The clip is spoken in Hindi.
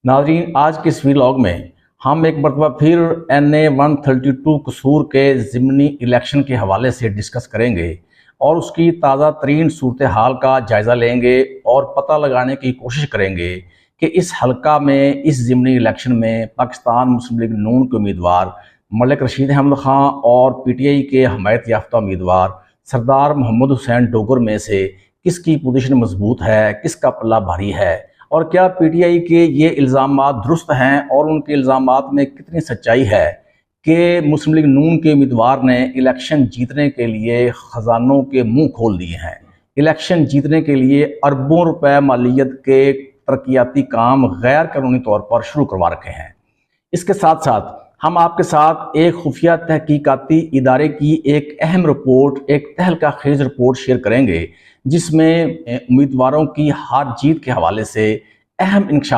नाज़रीन, आज के इस व्लॉग में हम एक मरतबा फिर NA 132 कसूर के ज़िमनी इलेक्शन के हवाले से डिस्कस करेंगे और उसकी ताज़ा तरीन सूरत हाल का जायज़ा लेंगे और पता लगाने की कोशिश करेंगे कि इस हलका में, इस ज़िमनी इलेक्शन में पाकिस्तान मुस्लिम लीग नून के उम्मीदवार मलिक रशीद अहमद ख़ान और PTI के हमायत याफ्ता उम्मीदवार सरदार मोहम्मद हुसैन डोगर में से किसकी पोजीशन मजबूत है, किसका पल्ला भारी है और क्या PTI के ये इल्ज़ामात दुरुस्त हैं और उनके इल्ज़ामात में कितनी सच्चाई है कि मुस्लिम लीग नून के उम्मीदवार ने इलेक्शन जीतने के लिए ख़जानों के मुंह खोल दिए हैं। इलेक्शन जीतने के लिए अरबों रुपए मालियत के तरक्याती काम गैर कानूनी तौर पर शुरू करवा रखे हैं। इसके साथ साथ हम आपके साथ एक खुफिया तहकीकाती इदारे की एक अहम रिपोर्ट, एक तहलका खेज रिपोर्ट शेयर करेंगे जिसमें उम्मीदवारों की हार जीत के हवाले से अहम इंकशाफ